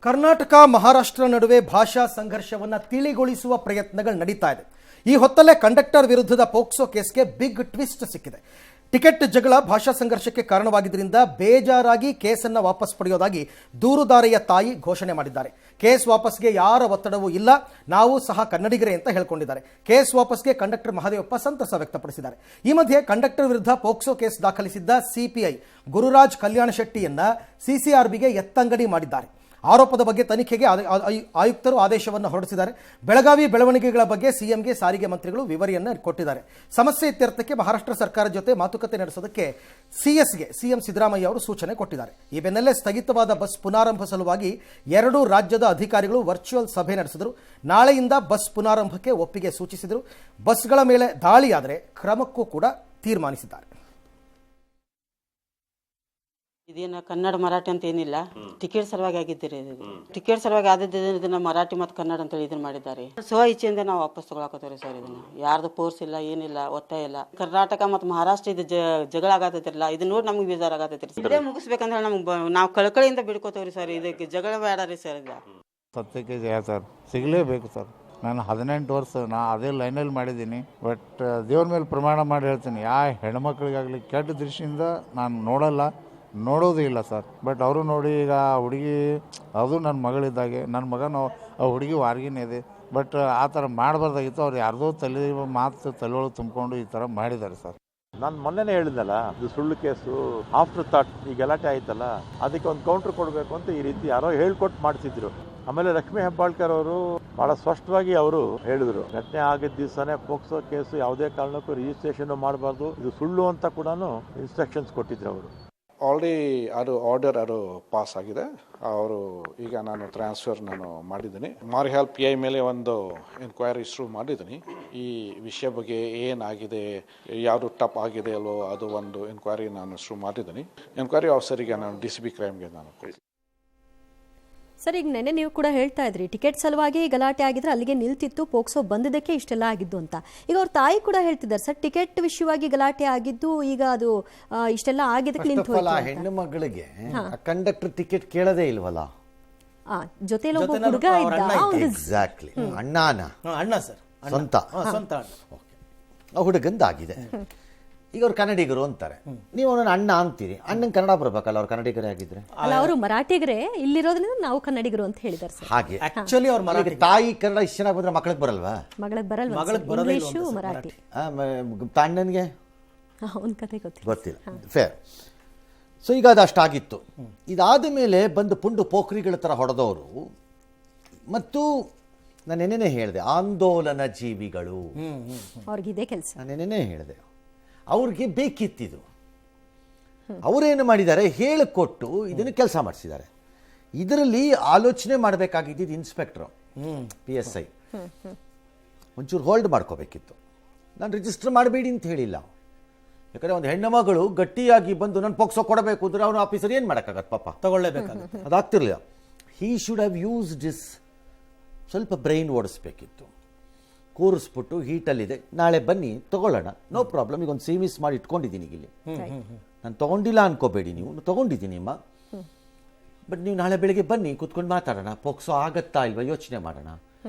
ಕರ್ನಾಟಕ ಮಹಾರಾಷ್ಟ್ರ ನಡುವೆ ಭಾಷಾ ಸಂಘರ್ಷವನ್ನು ತಿಳಿಗೊಳಿಸುವ ಪ್ರಯತ್ನಗಳು ನಡೀತಾ ಇದೆ. ಈ ಹೊತ್ತಲ್ಲೇ ಕಂಡಕ್ಟರ್ ವಿರುದ್ಧದ ಪೋಕ್ಸೋ ಕೇಸ್ಗೆ ಬಿಗ್ ಟ್ವಿಸ್ಟ್ ಸಿಕ್ಕಿದೆ. ಟಿಕೆಟ್ ಜಗಳ ಭಾಷಾ ಸಂಘರ್ಷಕ್ಕೆ ಕಾರಣವಾಗಿದ್ದರಿಂದ ಬೇಜಾರಾಗಿ ಕೇಸನ್ನು ವಾಪಸ್ ಪಡೆಯೋದಾಗಿ ದೂರುದಾರೆಯ ತಾಯಿ ಘೋಷಣೆ ಮಾಡಿದ್ದಾರೆ. ಕೇಸ್ ವಾಪಸ್ಗೆ ಯಾರ ಒತ್ತಡವೂ ಇಲ್ಲ, ನಾವು ಸಹ ಕನ್ನಡಿಗರೇ ಅಂತ ಹೇಳ್ಕೊಂಡಿದ್ದಾರೆ. ಕೇಸ್ ವಾಪಸ್ಗೆ ಕಂಡಕ್ಟರ್ ಮಹದೇವಪ್ಪ ಸಂತಸ ವ್ಯಕ್ತಪಡಿಸಿದ್ದಾರೆ. ಈ ಮಧ್ಯೆ ಕಂಡಕ್ಟರ್ ವಿರುದ್ಧ ಪೋಕ್ಸೋ ಕೇಸ್ ದಾಖಲಿಸಿದ್ದ ಸಿಪಿಐ ಗುರುರಾಜ್ ಕಲ್ಯಾಣ ಶೆಟ್ಟಿಯನ್ನ ಸಿಸಿಆರ್ಬಿಗೆ ಎತ್ತಂಗಡಿ ಮಾಡಿದ್ದಾರೆ. ಆರೋಪದ ಬಗ್ಗೆ ತನಿಖೆಗೆ ಆಯುಕ್ತರು ಆದೇಶವನ್ನು ಹೊರಡಿಸಿದ್ದಾರೆ. ಬೆಳಗಾವಿ ಬೆಳವಣಿಗೆಗಳ ಬಗ್ಗೆ ಸಿಎಂಗೆ ಸಾರಿಗೆ ಮಂತ್ರಿಗಳು ವಿವರಣೆಯನ್ನು ಕೊಟ್ಟಿದ್ದಾರೆ. ಸಮಸ್ಯೆ ಇತ್ಯರ್ಥಕ್ಕೆ ಮಹಾರಾಷ್ಟ್ರ ಸರ್ಕಾರ ಜೊತೆ ಮಾತುಕತೆ ನಡೆಸೋದಕ್ಕೆ ಸಿಎಸ್ಗೆ ಸಿಎಂ ಸಿದ್ದರಾಮಯ್ಯ ಅವರು ಸೂಚನೆ ಕೊಟ್ಟಿದ್ದಾರೆ. ಈ ಬೆನ್ನಲ್ಲೇ ಸ್ಥಗಿತವಾದ ಬಸ್ ಪುನಾರಂಭ ಸಲುವಾಗಿ ಎರಡೂ ರಾಜ್ಯದ ಅಧಿಕಾರಿಗಳು ವರ್ಚುವಲ್ ಸಭೆ ನಡೆಸಿದರು. ನಾಳೆಯಿಂದ ಬಸ್ ಪುನಾರಂಭಕ್ಕೆ ಒಪ್ಪಿಗೆ ಸೂಚಿಸಿದರು. ಬಸ್ಗಳ ಮೇಲೆ ದಾಳಿಯಾದರೆ ಕ್ರಮಕ್ಕೂ ಕೂಡ ತೀರ್ಮಾನಿಸಿದ್ದಾರೆ. ಇದೇನ ಕನ್ನಡ ಮರಾಠಿ ಅಂತ ಏನಿಲ್ಲ, ಟಿಕೆಟ್ ಸಲುವಾಗಿ ಆಗಿದ್ದೀರಿ. ಟಿಕೆಟ್ ಸಲುವಾಗಿ ಆದದ್ದನ್ನ ಮರಾಠಿ ಮತ್ತು ಕನ್ನಡ ಅಂತ ಹೇಳಿ ಇದನ್ನ ಮಾಡಿದ್ದಾರೆ. ಸ್ವ ಇಚ್ಛೆಯಿಂದ ನಾವು ವಾಪಸ್ ತಗೊಳಕತ್ತೇವ್ರಿ ಸರ್. ಇದನ್ನ ಯಾರ್ದು ಫೋರ್ಸ್ ಇಲ್ಲ, ಏನಿಲ್ಲ, ಒತ್ತಾಯ ಇಲ್ಲ. ಕರ್ನಾಟಕ ಮತ್ತು ಮಹಾರಾಷ್ಟ್ರ ಇದು ಜಗಳ ಆಗತ್ತೈತಿರಲ್ಲ, ಇದನ್ನ ನೋಡಿ ನಮ್ಗೆ ಬೇಜಾರ್ ಆಗತ್ತೈತ್ರಿ. ಇದೇ ಮುಗಿಸ್ಬೇಕಂದ್ರೆ ನಮ್ಗೆ ನಾವು ಕಳಕಳಿಯಿಂದ ಬಿಡ್ಕೋತೇವ್ರಿ ಸರ್. ಇದಕ್ಕೆ ಜಗಳ ಬೇಡ ಸರ್. ಇದು ಸತ್ಯಕ್ಕೆ ಜಯ ಸರ್, ಸಿಗಲೇಬೇಕು ಸರ್. ನಾನು 18 ವರ್ಷ ಅದೇ ಲೈನಲ್ಲಿ ಮಾಡಿದ್ದೀನಿ. ಬಟ್ ದೇವ್ರ ಮೇಲೆ ಪ್ರಮಾಣ ಮಾಡಿ ಹೇಳ್ತೀನಿ, ಯಾವ ಹೆಣ್ಮಕ್ಳಿಗಾಗಲಿ ಕೆಟ್ಟ ದೃಷ್ಟಿಯಿಂದ ನಾನು ನೋಡೋದು ಇಲ್ಲ ಸರ್. ಬಟ್ ಅವರು ನೋಡಿ ಈಗ ಹುಡುಗಿ ಅದು ನನ್ನ ಮಗಳಿದ್ದಾಗೆ, ನನ್ನ ಮಗನೂ ಆ ಹುಡುಗಿ ವಾರ್ಗಿನೇ ಇದೆ. ಬಟ್ ಆ ಥರ ಮಾಡಬಾರ್ದಾಗಿತ್ತು. ಅವ್ರು ಯಾರ್ದೋ ತಲೆಯೊಳಗೆ ತುಂಬಿಕೊಂಡು ಈ ಥರ ಮಾಡಿದ್ದಾರೆ ಸರ್. ನಾನು ಮೊನ್ನೆನೇ ಹೇಳಿದ್ನಲ್ಲ, ಇದು ಸುಳ್ಳು ಕೇಸು, ಆಫ್ಟರ್ ಥಾಟ್ ಈ ಗಲಾಟೆ ಆಯ್ತಲ್ಲ, ಅದಕ್ಕೆ ಒಂದು ಕೌಂಟ್ರ್ ಕೊಡಬೇಕು ಅಂತ ಈ ರೀತಿ ಯಾರೋ ಹೇಳ್ಕೊಟ್ಟು ಮಾಡ್ತಿದ್ರು. ಆಮೇಲೆ ಲಕ್ಷ್ಮೀ ಹೆಬ್ಬಾಳ್ಕರ್ ಅವರು ಭಾಳ ಸ್ಪಷ್ಟವಾಗಿ ಅವರು ಹೇಳಿದ್ರು, ಘಟನೆ ಆಗಿದ್ದ ದಿವಸನೇ ಪೋಕ್ಸೋ ಕೇಸು ಯಾವುದೇ ಕಾರಣಕ್ಕೂ ರಿಜಿಸ್ಟ್ರೇಷನ್ ಮಾಡಬಾರ್ದು, ಇದು ಸುಳ್ಳು ಅಂತ ಕೂಡ ಇನ್ಸ್ಟ್ರಕ್ಷನ್ಸ್ ಕೊಟ್ಟಿದ್ರು ಅವರು. ಆಲ್ರೆಡಿ ಅದು ಆರ್ಡರ್ ಪಾಸ್ ಆಗಿದೆ. ಅವರು ಈಗ ನಾನು ಮಾಡಿದ್ದೀನಿ. ಮಾರಿಹಾಲ್ PI ಮೇಲೆ ಒಂದು ಎನ್ಕ್ವೈರಿ ಶುರು ಮಾಡಿದ್ದೀನಿ. ಈ ವಿಷಯ ಬಗ್ಗೆ ಏನಾಗಿದೆ, ಯಾವುದು ಟಪ್ ಆಗಿದೆ ಅಲ್ಲೋ, ಅದು ಒಂದು ಎನ್ಕ್ವೈರಿ ನಾನು ಶುರು ಮಾಡಿದ್ದೀನಿ. ಎನ್ಕ್ವೈರಿ ಆಫೀಸರಿಗೆ ನಾನು DCP ಕ್ರೈಮ್ಗೆ ನಾನು ಕಳಿಸ್ತೀನಿ. ಸರ್, ಈಗ ನೆನ್ನೆ ನೀವು ಕೂಡ ಹೇಳ್ತಾ ಇದ್ರಿ ಟಿಕೆಟ್ ಸಲುವಾಗಿ ಗಲಾಟೆ ಆಗಿದ್ರೆ ಅಲ್ಲಿಗೆ ನಿಲ್ತಿತ್ತು, ಪೋಕ್ಸೋ ಬಂದಿದ್ದಕ್ಕೆ ಇಷ್ಟೆಲ್ಲ ಆಗಿದ್ದು ಅಂತ. ಈಗ ಅವ್ರ ತಾಯಿ ಕೂಡ ಹೇಳ್ತಿದ್ದಾರೆ ಸರ್, ಟಿಕೆಟ್ ವಿಷಯವಾಗಿ ಗಲಾಟೆ ಆಗಿದ್ದು, ಈಗ ಅದು ಇಷ್ಟೆಲ್ಲ ಆಗಿದ್ದಕ್ಕೆ ನಿಂತು ಹೆಣ್ಣು ಮಗಳಿಗೆ ಕಂಡಕ್ಟರ್ ಟಿಕೆಟ್ ಕೇಳದೇ ಇಲ್ವಲ್ಲ, ಜೊತೆಲಿ ಒಬ್ಬ ಹುಡುಗ ಇದ್ದ. ಎಕ್ಸಾಕ್ಟ್ಲಿ, ಅಣ್ಣ ಸರ್, ಸ್ವಂತ ಹುಡುಗಂದಾಗಿದೆ. ಈಗ ಅವ್ರು ಕನ್ನಡಿಗರು ಅಂತಾರೆ, ನೀವು ಅವನನ್ನ ಅಣ್ಣ ಅಂತೀರಿ. ಅಣ್ಣನ ಕನ್ನಡ ಬರ್ಬೇಕಲ್ಲ, ಅವ್ರು ಕನ್ನಡಿಗರೇ ಆಗಿದ್ರೆ. ಅಲ್ಲ, ಅವರು ಮರಾಠಿಗರೇ, ಇಲ್ಲಿರೋದ್ರಿಂದ ನಾವು ಕನ್ನಡಿಗರು ಅಂತ ಹೇಳಿದಾರೆ ಸರ್. ಹಾಗೆ ಆಕ್ಚುಲಿ ಅವ್ರ ಮನೆಗೆ ತಾಯಿ ಕನ್ನಡ ಇಷ್ಟ ಚೆನ್ನಾಗಿ ಬಂದ್ರೆ ಮಕ್ಕಳಿಗೆ ಬರಲ್ವಾ? ಮಗಳಿಗೆ ಬರಲ್ವಾ? ಇಂಗ್ಲಿಷು ಮರಾಠಿ. ಅಣ್ಣನಿಗೆ ಅವನ ಕತೆ ಗೊತ್ತಿಲ್ಲ. ಫೇರ್. ಸೊ ಈಗ ಅದು ಅಷ್ಟಾಗಿತ್ತು. ಇದಾದ ಮೇಲೆ ಬಂದು ಪುಂಡು ಪೋಖ್ರಿಗಳ ಥರ ಹೊಡೆದವರು, ಮತ್ತು ನಾನು ನೆನ್ನೆನೇ ಹೇಳಿದೆ, ಆಂದೋಲನ ಜೀವಿಗಳು, ಅವ್ರಿಗಿದೆ ಕೆಲಸ. ನಾನು ನೆನ್ನೆನೇ ಹೇಳಿದೆ, ಅವ್ರಿಗೆ ಬೇಕಿತ್ತಿದು. ಅವರೇನು ಮಾಡಿದ್ದಾರೆ, ಹೇಳಿಕೊಟ್ಟು ಇದನ್ನು ಕೆಲಸ ಮಾಡಿಸಿದ್ದಾರೆ. ಇದರಲ್ಲಿ ಆಲೋಚನೆ ಮಾಡಬೇಕಾಗಿದ್ದು ಇನ್ಸ್ಪೆಕ್ಟ್ರು, PSI ಒಂಚೂರು ಹೋಲ್ಡ್ ಮಾಡ್ಕೋಬೇಕಿತ್ತು. ನಾನು ರಿಜಿಸ್ಟರ್ ಮಾಡಬೇಡಿ ಅಂತ ಹೇಳಿಲ್ಲ. ಯಾಕಂದರೆ ಒಂದು ಹೆಣ್ಣು ಮಗಳು ಗಟ್ಟಿಯಾಗಿ ಬಂದು ನಾನು ಪೋಕ್ಸೋ ಕೊಡಬೇಕು ಅಂದರೆ ಅವನು ಆಫೀಸರ್ ಏನು ಮಾಡೋಕ್ಕಾಗತ್ತೆ, ಪಾಪ ತಗೊಳ್ಳೇಬೇಕಾಗುತ್ತೆ. ಅದಾಗ್ತಿರ್ಲಿಲ್ಲ. He should have used this. ಸ್ವಲ್ಪ ಬ್ರೈನ್ ಓಡಿಸ್ಬೇಕಿತ್ತು. ಕೂರಿಸ್ಬಿಟ್ಟು, ಹೀಟಲ್ಲಿದೆ, ನಾಳೆ ಬನ್ನಿ ತಗೊಳ್ಳೋಣ, ನೋ ಪ್ರಾಬ್ಲಮ್, ಈಗ ಒಂದು ಸೇವಿಸ್ ಮಾಡಿ ಇಟ್ಕೊಂಡಿದ್ದೀನಿ ಇಲ್ಲಿ, ನಾನು ತೊಗೊಂಡಿಲ್ಲ ಅನ್ಕೋಬೇಡಿ, ನೀವು ತೊಗೊಂಡಿದ್ದೀನಿ ಅಮ್ಮ, ಬಟ್ ನೀವು ನಾಳೆ ಬೆಳಿಗ್ಗೆ ಬನ್ನಿ, ಕೂತ್ಕೊಂಡು ಮಾತಾಡೋಣ, ಪೋಕ್ಸೋ ಆಗತ್ತಾ ಇಲ್ವಾ ಯೋಚನೆ ಮಾಡೋಣ.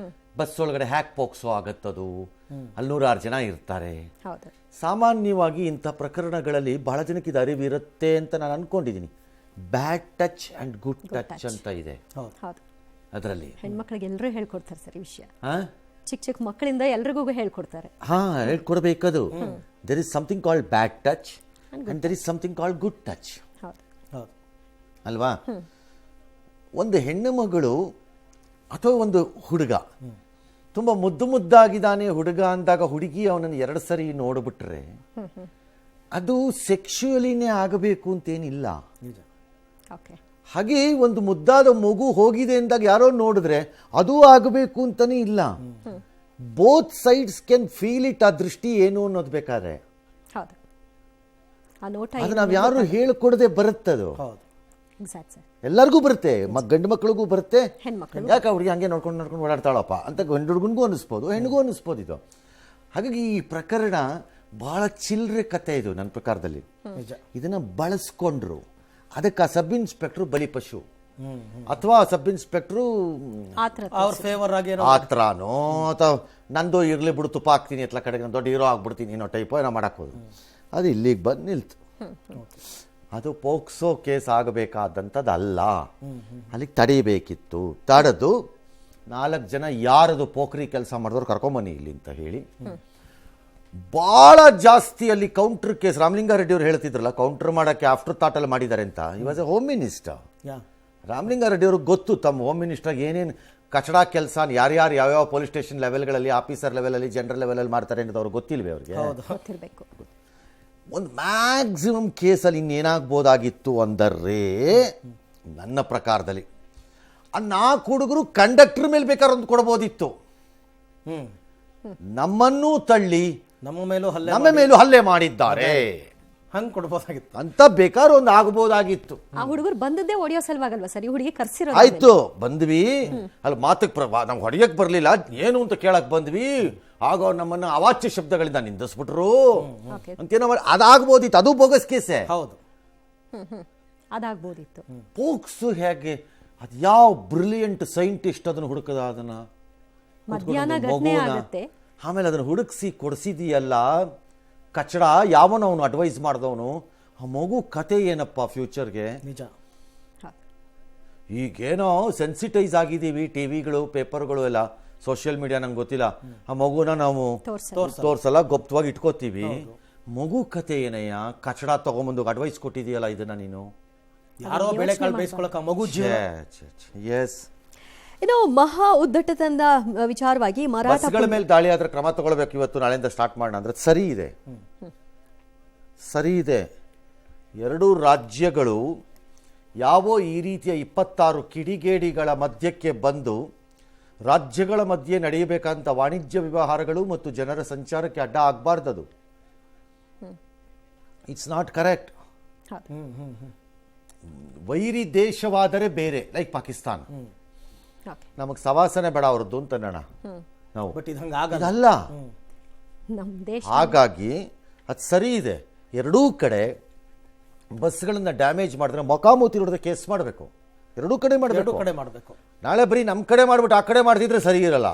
ಬಸ್ ಒಳಗಡೆ ಹ್ಯಾಕ್ ಪೋಕ್ಸೋ ಆಗತ್ತದು, ಅಲ್ಲಿ 106 ಜನ ಇರ್ತಾರೆ. ಸಾಮಾನ್ಯವಾಗಿ ಇಂಥ ಪ್ರಕರಣಗಳಲ್ಲಿ ಬಹಳ ಜನಕ್ಕೆ ಇದು ಅರಿವಿರುತ್ತೆ ಅಂತ ನಾನು ಅನ್ಕೊಂಡಿದ್ದೀನಿ. ಬ್ಯಾಡ್ ಟಚ್ ಅಂಡ್ ಗುಡ್ ಟಚ್ ಅಂತ ಇದೆ ಅದರಲ್ಲಿ. ಹೆಣ್ಮಕ್ಳಿಗೆ ಎಲ್ಲರೂ ಹೇಳ್ಕೊಡ್ತಾರೆ ಸರ್ ಈ ವಿಷಯ. ಚಿಕ್ಕ ಮಕ್ಕಳಿಂದ ಎಲ್ರಿಗೂ ಹೇಳ್ಕೊಡ್ತಾರೆ. ಹೇಳ್ಕೊಡ್ಬೇಕದು. There is something called bad touch and there is something called good touch ಅಲ್ವಾ? ಒಂದು ಹೆಣ್ಣು ಮಗಳು ಅಥವಾ ಒಂದು ಹುಡುಗ ತುಂಬ ಮುದ್ದಾಗಿದ್ದಾನೆ ಹುಡುಗ ಅಂದಾಗ ಹುಡುಗಿ ಅವನನ್ನು 2 ಸರಿ ನೋಡ್ಬಿಟ್ರೆ ಅದು ಸೆಕ್ಶುಯಲಿನೇ ಆಗಬೇಕು ಅಂತೇನಿಲ್ಲ. ಹಾಗೆ ಒಂದು ಮುದ್ದಾದ ಮಗು ಹೋಗಿದೆ ಅಂದಾಗ ಯಾರೋ ನೋಡಿದ್ರೆ ಅದು ಆಗಬೇಕು ಅಂತಾನೆ ಇಲ್ಲ. Both sides can feel it. ಆ ದೃಷ್ಟಿ ಏನು ಅನ್ನೋದು ಬೇಕಾದ್ರೆ ಅದು ನಾವು ಯಾರು ಹೇಳ್ಕೊಡದೆ ಬರುತ್ತದು. ಎಲ್ಲರಿಗೂ ಬರುತ್ತೆ, ಗಂಡು ಮಕ್ಕಳಿಗೂ ಬರುತ್ತೆ. ಯಾಕೆ ಅವ್ರಿಗೆ ಹಂಗೆ ನೋಡ್ಕೊಂಡು ಓಡಾಡ್ತಾಳಪ್ಪ ಅಂತ ಗಂಡು ಹುಡುಗನಿಗೂ ಅನ್ನಿಸ್ಬೋದು, ಹೆಣ್ಣಿಗೂ ಅನ್ನಿಸ್ಬೋದು ಇದು. ಹಾಗಾಗಿ ಈ ಪ್ರಕರಣ ಬಹಳ ಚಿಲ್ಲರೆ ಕತೆ ಇದು ನನ್ನ ಪ್ರಕಾರದಲ್ಲಿ. ಇದನ್ನ ಬಳಸ್ಕೊಂಡ್ರು, ಅದಕ್ಕೆ ಆ ಸಬ್ ಇನ್ಸ್ಪೆಕ್ಟರ್ ಬಲಿಪಶು. ಅಥವಾ ಸಬ್ ಇನ್ಸ್ಪೆಕ್ಟ್ರು ಆತರ ಅವ್ರ ಫೇವರ್ ಆಗಿ ಏನೋ ಆ ಥರನೋ ಅಥವಾ ನಂದು ಇರಲಿ ಬಿಡು ತುಪ್ಪ ಹಾಕ್ತೀನಿ ಎತ್ಲ ಕಡೆಗೆ ನಾನು ದೊಡ್ಡ ಹೀರೋ ಆಗ್ಬಿಡ್ತೀನಿ ಏನೋ ಟೈಪೋ ಏನೋ ಮಾಡೋಕ್ಕೋದು ಅದು ಇಲ್ಲಿಗೆ ಬಂದು ನಿಲ್ತು. ಅದು ಪೋಕ್ಸೋ ಕೇಸ್ ಆಗಬೇಕಾದಂಥದ್ದಲ್ಲ, ಅಲ್ಲಿಗೆ ತಡೀಬೇಕಿತ್ತು. ತಡೆದು 4 ಜನ ಯಾರದು ಪೋಖ್ರಿ ಕೆಲಸ ಮಾಡಿದವ್ರು ಕರ್ಕೊಂಬನ್ನಿ ಇಲ್ಲಿ ಅಂತ ಹೇಳಿ ಭಾಳ ಜಾಸ್ತಿ ಅಲ್ಲಿ ಕೌಂಟರ್ ಕೇಸ್. ರಾಮಲಿಂಗಾರೆಡ್ಡಿ ಅವರು ಹೇಳ್ತಿದ್ರಲ್ಲ ಕೌಂಟರ್ ಮಾಡೋಕ್ಕೆ ಆಫ್ಟರ್ ಥಾಟಲ್ಲಿ ಮಾಡಿದ್ದಾರೆ ಅಂತ. ಇವಾಸ್ ಎ ಹೋಮ್ ಮಿನಿಸ್ಟರ್. ರಾಮಲಿಂಗಾರೆಡ್ಡಿ ಅವ್ರಿಗೆ ಗೊತ್ತು ತಮ್ಮ ಹೋಮ್ ಮಿನಿಸ್ಟರ್ಗೆ ಏನೇನು ಕಚಡ ಕೆಲಸ ಯಾರ್ಯಾರು ಯಾವ್ಯಾವ ಪೊಲೀಸ್ ಸ್ಟೇಷನ್ ಲೆವೆಲ್ಗಳಲ್ಲಿ, ಆಫೀಸರ್ ಲೆವೆಲಲ್ಲಿ, ಜನರಲ್ ಲೆವೆಲಲ್ಲಿ ಮಾಡ್ತಾರೆ ಅನ್ನೋದು ಅವ್ರಿಗೆ ಗೊತ್ತಿಲ್ವೇ ಅವ್ರಿಗೆ? ಗೊತ್ತಿರಬೇಕು. ಒಂದು ಮ್ಯಾಕ್ಸಿಮಮ್ ಕೇಸಲ್ಲಿ ಇನ್ನೇನಾಗ್ಬೋದಾಗಿತ್ತು ಅಂದರೆ ನನ್ನ ಪ್ರಕಾರದಲ್ಲಿ ಆ 4 ಹುಡುಗರು ಕಂಡಕ್ಟರ್ ಮೇಲೆ ಬೇಕಾದ್ರೆ ಒಂದು ಕೊಡ್ಬೋದಿತ್ತು. ನಮ್ಮನ್ನೂ ತಳ್ಳಿ ನಮ್ಮ ಮೇಲೂ ಹಲ್ಲೆ ಮಾಡಿದ್ದಾರೆ ಹಂಗೆ ಕೊಡ್ಬೋದಾಗಿತ್ತು ಅಂತ ಬೇಕಾದ್ರೆ ಒಂದು ಆಗ್ಬೋದಾಗಿತ್ತು. ಆ ಹುಡುಗರು ಬಂದದ್ದೇ ಹೊಡಿಯೋ ಸಲುವಾಗಲ್ವಾ ಸರ್? ಈ ಹುಡುಗಿ ಕರ್ಸಿರೋದು ಆಯ್ತು, ಬಂದ್ವಿ ಅಲ್ಲಿ ಮಾತಕ್ಕೆ ನಮ್ಗೆ ಹೊಡೆಯಕ್ಕೆ ಬರಲಿಲ್ಲ, ಏನು ಅಂತ ಕೇಳಕ್ ಬಂದ್ವಿ. ಆಗ ಅವ್ರು ನಮ್ಮನ್ನು ಅವಾಚ್ಯ ಶಬ್ದಗಳಿಂದ ನಿಂದಿಸ್ಬಿಟ್ರು ಅಂತೇನೋ ಅದಾಗ್ಬೋದಿತ್ತು. ಅದು ಬೋಗಸ್ ಕೇಸೇ. ಹೌದು, ಅದಾಗ್ಬೋದಿತ್ತು. ಪೋಕ್ಸು ಹೇಗೆ ಅದು ಯಾವ ಬ್ರಿಲಿಯಂಟ್ ಸೈಂಟಿಸ್ಟ್ ಅದನ್ನು ಹುಡುಕದ, ಅದನ್ನ ಮಧ್ಯಾಹ್ನ ಘಟನೆ ಆಗುತ್ತೆ, ಆಮೇಲೆ ಅದನ್ನು ಹುಡುಕಿಸಿ ಕೊಡಿಸಿದೀಯಲ್ಲ ಕಚಡ. ಯಾವನು ಅವನು ಅಡ್ವೈಸ್ ಮಾಡಿದವನು ಆ ಮಗು ಕತೆ ಏನಪ್ಪ ಫ್ಯೂಚರ್ಗೆ? ನಿಜ. ಈಗೇನೋ ಸೆನ್ಸಿಟೈಸ್ ಆಗಿದ್ದೀವಿ, ಟಿವಿಗಳು ಪೇಪರ್ಗಳು ಎಲ್ಲ, ಸೋಷಿಯಲ್ ಮೀಡಿಯಾ, ನಂಗೆ ಗೊತ್ತಿಲ್ಲ. ಆ ಮಗುನ ನಾವು ತೋರ್ಸಲ್ಲ, ಗುಪ್ತವಾಗಿ ಇಟ್ಕೋತೀವಿ. ಮಗು ಕತೆ ಏನಯ್ಯ? ಕಚಡ ತಗೊಂಬಂದು ಅಡ್ವೈಸ್ ಕೊಟ್ಟಿದೀಯಲ್ಲ ಇದನ್ನ ನೀನು. ಯಾರೋ ಬೆಳೆಕಾಳು ಬೇಯಿಸ್ಕೊಳಕ ಮಗು ಎಸ್. ಇನ್ನು ಮಹಾ ಉದ್ದಟತನದ ವಿಚಾರವಾಗಿ ಬಸ್ಗಳ ಮೇಲೆ ದಾಳಿ ಆದ್ರೆ ಕ್ರಮ ತಗೊಳ್ಬೇಕು, ಇವತ್ತು ನಾಳೆಯಿಂದ ಸ್ಟಾರ್ಟ್ ಮಾಡೋಣ ಅಂದ್ರೆ ಸರಿ ಇದೆ, ಸರಿ ಇದೆ. 2 ರಾಜ್ಯಗಳು ಯಾವೋ ಈ ರೀತಿಯ 26 ಕಿಡಿಗೇಡಿಗಳ ಮಧ್ಯಕ್ಕೆ ಬಂದು ರಾಜ್ಯಗಳ ಮಧ್ಯೆ ನಡೆಯಬೇಕಂತ ವಾಣಿಜ್ಯ ವ್ಯವಹಾರಗಳು ಮತ್ತು ಜನರ ಸಂಚಾರಕ್ಕೆ ಅಡ್ಡ ಆಗಬಾರ್ದದು. It's not correct. ವೈರಿ ದೇಶವಾದರೆ ಬೇರೆ, ಲೈಕ್ ಪಾಕಿಸ್ತಾನ, ನಮಗೆ ಸವಾಸನೆ ಬೇಡ ಅವ್ರದ್ದು ಅಂತ ನಾವು. ಬಟ್ ಇದು ಹಂಗೆ ಅಲ್ಲ. ಹಾಗಾಗಿ ಅದು ಸರಿ ಇದೆ. 2 ಕಡೆ ಬಸ್ಗಳನ್ನ ಡ್ಯಾಮೇಜ್ ಮಾಡಿದ್ರೆ ಮೊಕಾಮೂತಿ ಹಿಡಿದ ಕೇಸ್ ಮಾಡಬೇಕು. 2 ಕಡೆ ಮಾಡಬೇಕು. ನಾಳೆ ಬರೀ ನಮ್ಮ ಕಡೆ ಮಾಡ್ಬಿಟ್ಟು ಆ ಕಡೆ ಮಾಡ್ತಿದ್ರೆ ಸರಿ ಇರಲ್ಲ.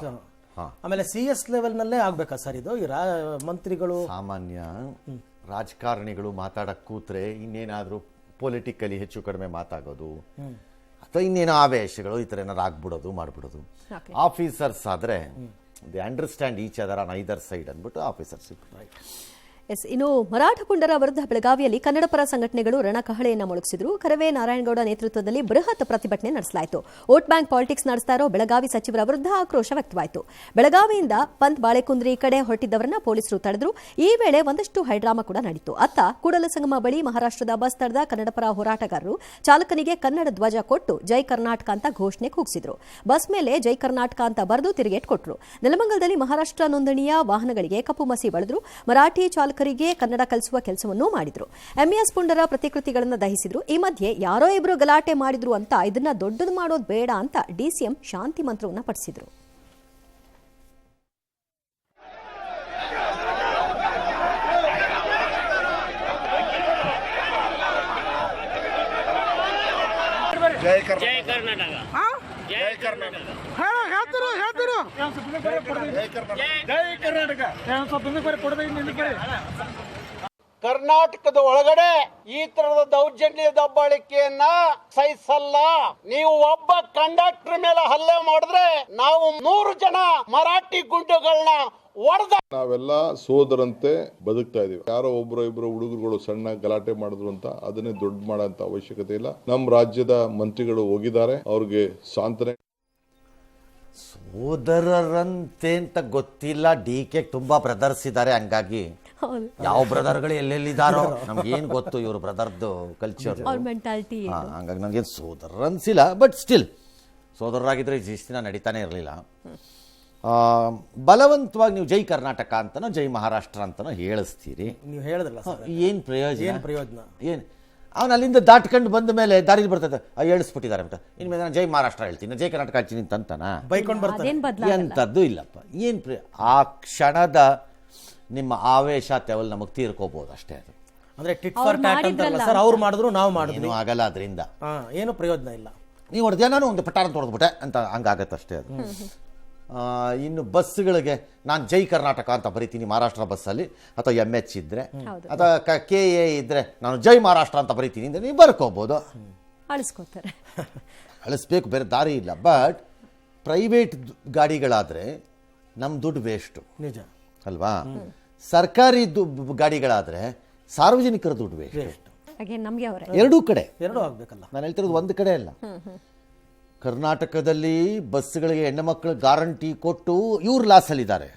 ಆಮೇಲೆ CS ಲೆವೆಲ್ನಲ್ಲೇ ಆಗ್ಬೇಕಾ ಸರ್ ಇದು? ಮಂತ್ರಿಗಳು, ಸಾಮಾನ್ಯ ರಾಜಕಾರಣಿಗಳು ಮಾತಾಡಕ್ ಕೂತ್ರೆ ಇನ್ನೇನಾದ್ರೂ ಪೊಲಿಟಿಕಲಿ ಹೆಚ್ಚು ಕಡಿಮೆ ಮಾತಾಗೋದು ಅಥವಾ ಇನ್ನೇನೋ ಆವೇಶಗಳು ಈ ಥರ ಏನಾದ್ರು ಆಗ್ಬಿಡೋದು ಮಾಡ್ಬಿಡೋದು. ಆಫೀಸರ್ಸ್ ಆದರೆ they understand each other on either side ಅಂದ್ಬಿಟ್ಟು ಆಫೀಸರ್ಸ್. ಎಸ್. ಇನ್ನು ಮರಾಠ ಪುಂಡರ ವಿರುದ್ಧ ಬೆಳಗಾವಿಯಲ್ಲಿ ಕನ್ನಡ ಪರ ಸಂಘಟನೆಗಳು ರಣಕಹಳೆಯನ್ನು ಮೊಳಗಿಸಿದ್ರು. ಕರವೇ ನಾರಾಯಣಗೌಡ ನೇತೃತ್ವದಲ್ಲಿ ಬೃಹತ್ ಪ್ರತಿಭಟನೆ ನಡೆಸಲಾಯಿತು. ವೋಟ್ ಬ್ಯಾಂಕ್ ಪಾಲಿಟಿಕ್ಸ್ ನಡೆಸ್ತಾ ಇರೋ ಬೆಳಗಾವಿ ಸಚಿವರ ವಿರುದ್ಧ ಆಕ್ರೋಶ ವ್ಯಕ್ತವಾಯಿತು. ಬೆಳಗಾವಿಯಿಂದ ಪಂತ್ ಬಾಳೆಕುಂದ್ರಿ ಕಡೆ ಹೊರಟಿದ್ದವರನ್ನ ಪೊಲೀಸರು ತಡೆದ್ರು. ಈ ವೇಳೆ ಒಂದಷ್ಟು ಹೈಡ್ರಾಮಾ ಕೂಡ ನಡೆಯಿತು. ಅತ್ತ ಕೂಡಲಸಂಗಮ ಬಳಿ ಮಹಾರಾಷ್ಟ್ರದ ಬಸ್ ತಡೆದ ಕನ್ನಡ ಪರ ಹೋರಾಟಗಾರರು ಚಾಲಕನಿಗೆ ಕನ್ನಡ ಧ್ವಜ ಕೊಟ್ಟು ಜೈ ಕರ್ನಾಟಕ ಅಂತ ಘೋಷಣೆ ಕೂಗಿಸಿದ್ರು. ಬಸ್ ಮೇಲೆ ಜೈ ಕರ್ನಾಟಕ ಅಂತ ಬರೆದು ತಿರುಗೇಟ್ ಕೊಟ್ಟರು. ನೆಲಮಂಗಲದಲ್ಲಿ ಮಹಾರಾಷ್ಟ್ರ ನೋಂದಣಿಯ ವಾಹನಗಳಿಗೆ ಕಪ್ಪು ಮಸಿ ಬಳಿದ್ರು. ಮರಾಠಿ ಚಾಲಕರಿಗೆ ಕನ್ನಡ ಕಲಿಸುವ ಕೆಲಸವನ್ನೂ ಮಾಡಿದ್ರು. ಎಂಎಸ್ ಪುಂಡರ ಪ್ರತಿಕೃತಿಗಳನ್ನು ದಹಿಸಿದ್ರು. ಈ ಮಧ್ಯೆ ಯಾರೋ ಇಬ್ರು ಗಲಾಟೆ ಮಾಡಿದ್ರು ಅಂತ ಇದನ್ನ ದೊಡ್ಡದು ಮಾಡೋದು ಬೇಡ ಅಂತ ಡಿಸಿಎಂ ಶಾಂತಿ ಮಂತ್ರವನ್ನ ಪಠಿಸಿದ್ರು. ಜೈ ಕರ್ನಾಟಕ. ಜೈ ಕರ್ನಾಟಕ. ಕರ್ನಾಟಕದ ಒಳಗಡೆ ಈ ತರದ ದೌರ್ಜನ್ಯ ದಬ್ಬಾಳಿಕೆಯನ್ನ ಸಹಿಸಲ್ಲ. ನೀವು ಒಬ್ಬ ಕಂಡಕ್ಟರ್ ಮೇಲೆ ಹಲ್ಲೆ ಮಾಡಿದ್ರೆ ನಾವು 100 ಜನ ಮರಾಠಿ ಗುಂಡುಗಳನ್ನ ಹೊಡೆದ. ನಾವೆಲ್ಲ ಸೋದರಂತೆ ಬದುಕ್ತಾ ಇದೀವಿ. ಯಾರೋ ಒಬ್ರು ಇಬ್ರು ಹುಡುಗರುಗಳು ಸಣ್ಣ ಗಲಾಟೆ ಮಾಡಿದ್ರು ಅಂತ ಅದನ್ನೇ ದೊಡ್ಡ ಮಾಡೋಂತ ಅವಶ್ಯಕತೆ ಇಲ್ಲ. ನಮ್ಮ ರಾಜ್ಯದ ಮಂತ್ರಿಗಳು ಹೋಗಿದ್ದಾರೆ, ಅವ್ರಿಗೆ ಸಾಂತ್ವನ. ಸೋದರರಂತೆ ಅಂತ ಗೊತ್ತಿಲ್ಲ. DK ತುಂಬಾ ಬ್ರದರ್ಸ್ ಇದ್ದಾರೆ, ಹಂಗಾಗಿ ಯಾವ ಬ್ರದರ್ಗಳು ಎಲ್ಲೆಲ್ಲಿದ್ದಾರೋ ನಮ್ಗೇನು ಗೊತ್ತು ಇವ್ರ ಬ್ರದರ್ದು ಕಲ್ಚರ್. ಹಂಗಾಗಿ ನಮ್ಗೇನು ಸೋದರ ಅನ್ಸಿಲ್ಲ. ಬಟ್ ಸ್ಟಿಲ್ ಸೋದರರಾಗಿದ್ರೆ ಇಷ್ಟು ದಿನ ನಡೀತಾನೆ ಇರಲಿಲ್ಲ. ಬಲವಂತವಾಗಿ ನೀವು ಜೈ ಕರ್ನಾಟಕ ಅಂತನೋ ಜೈ ಮಹಾರಾಷ್ಟ್ರ ಅಂತನೋ ಹೇಳಿಸ್ತೀರಿ. ನೀವು ಹೇಳಿದ್ರಲ್ಲ ಏನು ಪ್ರಯೋಜನ? ಏನು ಅವನು ಅಲ್ಲಿಂದ ದಾಟ್ಕೊಂಡು ಬಂದ ಮೇಲೆ ದಾರಿ ಬರ್ತದೆ ಹೇಳಿಸ್ಬಿಟ್ಟಿದ್ದಾರೆ ಅಂತ ಇನ್ಮೇಲೆ ನಾನು ಜೈ ಮಹಾರಾಷ್ಟ್ರ ಹೇಳ್ತೀನಿ, ಜೈ ಕರ್ನಾಟಕ ಹೇಳ್ತೀನಿ ಅಂತನ ಬೈಕೊಂಡು ಬರ್ತಾರೆ. ಎಂಥದ್ದು ಇಲ್ಲಪ್ಪ. ಏನು ಆ ಕ್ಷಣದ ನಿಮ್ಮ ಆವೇಶ ತೆವಲ್ ನಮಗೆ ತೀರ್ಕೋಬಹುದು ಅಷ್ಟೇ. ಅದು ಅಂದ್ರೆ ಟಿಟ್ ಫಾರ್ ಟ್ಯಾಟ್ ಅಂತಲ್ಲ ಸರ್, ಅವ್ರು ಮಾಡಿದ್ರು ನಾವು ಮಾಡಿದ್ವಿ, ಆಗಲ್ಲ. ಅದರಿಂದ ಏನು ಪ್ರಯೋಜನ ಇಲ್ಲ. ನೀವು ಹೊಡೆದ್ಯಾ, ನಾನು ಒಂದು ಪಟಾರ ತೊಡೆದ್ಬಿಟ್ಟೆ ಅಂತ ಹಂಗಾಗತ್ತಷ್ಟೇ ಅದು. ಇನ್ನು ಬಸ್ಗಳಿಗೆ ನಾನು ಜೈ ಕರ್ನಾಟಕ ಅಂತ ಬರಿತೀನಿ ಮಹಾರಾಷ್ಟ್ರ ಬಸ್ಸಲ್ಲಿ, ಅಥವಾ MH ಇದ್ದರೆ, ಅಥವಾ KA ಇದ್ದರೆ ನಾನು ಜೈ ಮಹಾರಾಷ್ಟ್ರ ಅಂತ ಬರಿತೀನಿ ಅಂದರೆ ನೀವು ಬರ್ಕೋಬೋದು, ಅಳಿಸ್ಕೋತಾರೆ. ಅಳಿಸ್ಬೇಕು, ಬೇರೆ ದಾರಿ ಇಲ್ಲ. ಬಟ್ ಪ್ರೈವೇಟ್ ಗಾಡಿಗಳಾದರೆ ನಮ್ಮ ದುಡ್ಡು ವೇಸ್ಟು, ನಿಜ ಅಲ್ವಾ? ಸರ್ಕಾರಿ ಗಾಡಿಗಳಾದರೆ ಸಾರ್ವಜನಿಕರ ದುಡ್ಡು ವೇಸ್ಟ್. ನಮಗೆ ಅವರೇ ಎರಡೂ ಕಡೆ, ಎರಡೂ ಆಗಬೇಕಲ್ಲ. ನಾನು ಹೇಳ್ತಿರೋದು ಒಂದು ಕಡೆ ಅಲ್ಲ. ಕರ್ನಾಟಕದಲ್ಲಿ ಬಸ್ಗಳಿಗೆ ಹೆಣ್ಣು ಮಕ್ಕಳು ಗ್ಯಾರಂಟಿ ಕೊಟ್ಟು ಇವ್ರು ಲಾಸಲ್ಲಿದ್ದಾರೆ,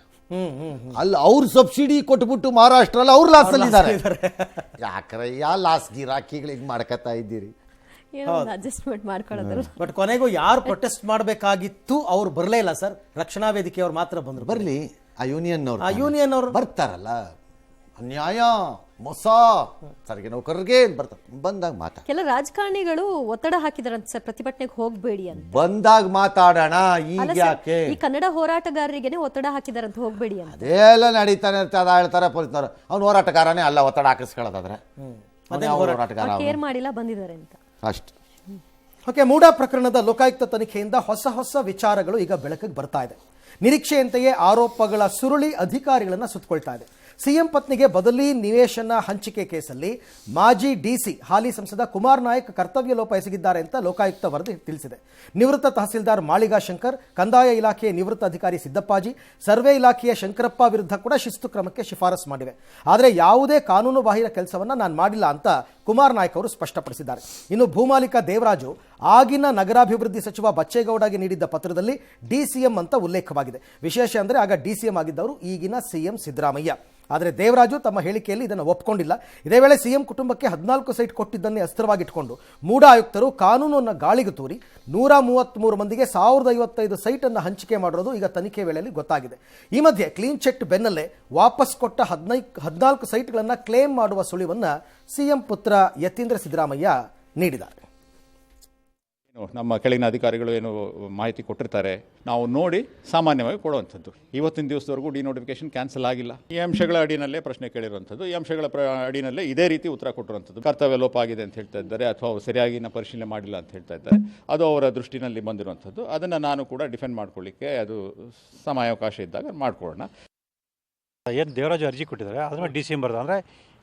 ಅಲ್ಲಿ ಅವ್ರು ಸಬ್ಸಿಡಿ ಕೊಟ್ಬಿಟ್ಟು ಮಹಾರಾಷ್ಟ್ರಲ್ಲಿ ಅವ್ರು ಲಾಸಲ್ಲಿದ್ದಾರೆ. ಯಾಕ್ರೆ ಲಾಸ್ ಗಿರಾಕಿಗಳು ಹಿಂಗೆ ಮಾಡ್ಕೊತಾ ಇದ್ದೀರಿ? ಅಡ್ಜಸ್ಟ್ಮೆಂಟ್ ಮಾಡ್ಕೊಳ್ಳೋದು. ಬಟ್ ಕೊನೆಗೂ ಯಾರು ಪ್ರೊಟೆಸ್ಟ್ ಮಾಡಬೇಕಾಗಿತ್ತು ಅವ್ರು ಬರಲೇ ಇಲ್ಲ ಸರ್. ರಕ್ಷಣಾ ವೇದಿಕೆಯವ್ರು ಮಾತ್ರ ಬಂದರು. ಬರಲಿ, ಆ ಯೂನಿಯನ್ ಅವರು ಬರ್ತಾರಲ್ಲ, ಅನ್ಯಾಯ ಮೋಸ ಸಾರಿಗೆ ನೌಕರರಿಗೆ ಬರ್ತಾರೆ, ಬಂದಾಗ ಮಾತಾಡ. ಕೆಲ ರಾಜಕಾರಣಿಗಳು ಒತ್ತಡ ಹಾಕಿದಾರಂತ ಸರ್ ಪ್ರತಿಭಟನೆಗೆ ಹೋಗ್ಬೇಡಿ ಅಂತ. ಬಂದಾಗ ಮಾತಾಡೋಣ, ಈಗ ಯಾಕೆ? ಈ ಕನ್ನಡ ಹೋರಾಟಗಾರರಿಗೆನೆ ಒತ್ತಡ ಹಾಕಿದಾರಂತ, ಹೋಗ್ಬೇಡಿ ಅಂತ. ಅದೆಲ್ಲ ನಡೀತಾನೆ ಇರ್ತದೆ. ಅದ ಹೇಳ್ತಾರೆ ಪೊಲೀಸ್ನವರು, ಅವ್ನು ಹೋರಾಟಗಾರನೇ ಅಲ್ಲ, ಒತ್ತಡ ಹಾಕಿಸ್ಕೊಳ್ಳೋದಾದ್ರೆ ಹೋರಾಟಗಾರ ಕೇರ್ ಮಾಡಿಲ್ಲ, ಬಂದಿದ್ದಾರೆ ಅಂತ ಅಷ್ಟು. ಓಕೆ, ಮೂಡಾ ಪ್ರಕರಣದ ಲೋಕಾಯುಕ್ತ ತನಿಖೆಯಿಂದ ಹೊಸ ವಿಚಾರಗಳು ಈಗ ಬೆಳಕಿಗೆ ಬರ್ತಾ ಇದೆ. ನಿರೀಕ್ಷೆಯಂತೆಯೇ ಆರೋಪಗಳ ಸುರುಳಿ ಅಧಿಕಾರಿಗಳನ್ನು ಸುತ್ತಕೊಳ್ತಾ ಇದೆ. ಸಿಎಂ ಪತ್ನಿಗೆ ಬದಲಿ ನಿವೇಶನ ಹಂಚಿಕೆ ಕೇಸಲ್ಲಿ ಮಾಜಿ DC ಹಾಲಿ ಸಂಸದ ಕುಮಾರ್ ನಾಯಕ್ ಕರ್ತವ್ಯ ಲೋಪ ಎಸಗಿದ್ದಾರೆ ಅಂತ ಲೋಕಾಯುಕ್ತ ವರದಿ ತಿಳಿಸಿದೆ. ನಿವೃತ್ತ ತಹಸೀಲ್ದಾರ್ ಮಾಳಿಗಾ ಶಂಕರ್, ಕಂದಾಯ ಇಲಾಖೆಯ ನಿವೃತ್ತ ಅಧಿಕಾರಿ ಸಿದ್ದಪ್ಪಾಜಿ, ಸರ್ವೆ ಇಲಾಖೆಯ ಶಂಕರಪ್ಪ ವಿರುದ್ಧ ಕೂಡ ಶಿಸ್ತು ಕ್ರಮಕ್ಕೆ ಶಿಫಾರಸು ಮಾಡಿವೆ. ಆದರೆ ಯಾವುದೇ ಕಾನೂನು ಬಾಹಿರ ಕೆಲಸವನ್ನ ನಾನು ಮಾಡಿಲ್ಲ ಅಂತ ಕುಮಾರ್ ನಾಯಕ್ ಅವರು ಸ್ಪಷ್ಟಪಡಿಸಿದ್ದಾರೆ. ಇನ್ನು ಭೂಮಾಲೀಕ ದೇವರಾಜು ಆಗಿನ ನಗರಾಭಿವೃದ್ಧಿ ಸಚಿವ ಬಚ್ಚೇಗೌಡಗೆ ನೀಡಿದ್ದ ಪತ್ರದಲ್ಲಿ DCM ಅಂತ ಉಲ್ಲೇಖವಾಗಿದೆ. ವಿಶೇಷ ಅಂದರೆ ಆಗ DCM ಆಗಿದ್ದವರು ಈಗಿನ CM ಸಿದ್ದರಾಮಯ್ಯ. ಆದರೆ ದೇವರಾಜು ತಮ್ಮ ಹೇಳಿಕೆಯಲ್ಲಿ ಇದನ್ನು ಒಪ್ಪಿಕೊಂಡಿಲ್ಲ. ಇದೇ ವೇಳೆ CM ಕುಟುಂಬಕ್ಕೆ 14 ಸೈಟ್ ಕೊಟ್ಟಿದ್ದನ್ನೇ ಅಸ್ತ್ರವಾಗಿಟ್ಟುಕೊಂಡು ಮೂಡಾ ಆಯುಕ್ತರು ಕಾನೂನನ್ನು ಗಾಳಿಗೆ ತೂರಿ 133 ಮಂದಿಗೆ 1055 ಸೈಟನ್ನು ಹಂಚಿಕೆ ಮಾಡಿರೋದು ಈಗ ತನಿಖೆ ವೇಳೆಯಲ್ಲಿ ಗೊತ್ತಾಗಿದೆ. ಈ ಮಧ್ಯೆ ಕ್ಲೀನ್ ಚಿಟ್ ಬೆನ್ನಲ್ಲೇ ವಾಪಸ್ ಕೊಟ್ಟ 14 ಸೈಟ್ಗಳನ್ನು ಕ್ಲೇಮ್ ಮಾಡುವ ಸುಳಿವನ್ನು CM ಪುತ್ರ ಯತೀಂದ್ರ ಸಿದ್ದರಾಮಯ್ಯ ನೀಡಿದ್ದಾರೆ. ನಮ್ಮ ಕೆಳಗಿನ ಅಧಿಕಾರಿಗಳು ಏನು ಮಾಹಿತಿ ಕೊಟ್ಟಿರ್ತಾರೆ, ನಾವು ನೋಡಿ ಸಾಮಾನ್ಯವಾಗಿ ಕೊಡುವಂಥದ್ದು. ಇವತ್ತಿನ ದಿವಸದವರೆಗೂ ಡಿನೋಟಿಫಿಕೇಶನ್ ಕ್ಯಾನ್ಸಲ್ ಆಗಿಲ್ಲ. ಈ ಅಂಶಗಳ ಅಡಿನಲ್ಲೇ ಪ್ರಶ್ನೆ ಕೇಳಿರುವಂಥದ್ದು, ಈ ಅಂಶಗಳ ಅಡಿನಲ್ಲೇ ಇದೇ ರೀತಿ ಉತ್ತರ ಕೊಟ್ಟಿರುವಂಥದ್ದು. ಕರ್ತವ್ಯ ಲೋಪ ಆಗಿದೆ ಅಂತ ಹೇಳ್ತಾ ಇದ್ದಾರೆ, ಅಥವಾ ಸರಿಯಾಗಿ ಪರಿಶೀಲನೆ ಮಾಡಿಲ್ಲ ಅಂತ ಹೇಳ್ತಾ ಇದ್ದಾರೆ. ಅದು ಅವರ ದೃಷ್ಟಿನಲ್ಲಿ ಬಂದಿರುವಂಥದ್ದು. ಅದನ್ನು ನಾನು ಕೂಡ ಡಿಫೆಂಡ್ ಮಾಡ್ಕೊಳ್ಳಿಕ್ಕೆ ಅದು ಸಮಯಾವಕಾಶ ಇದ್ದಾಗ ಮಾಡ್ಕೊಳ್ಳೋಣ. ಏನು ದೇವರಾಜು ಅರ್ಜಿ ಕೊಟ್ಟಿದ್ದಾರೆ ಅದನ್ನು DCM ಬರೆದ, ಅಂದರೆ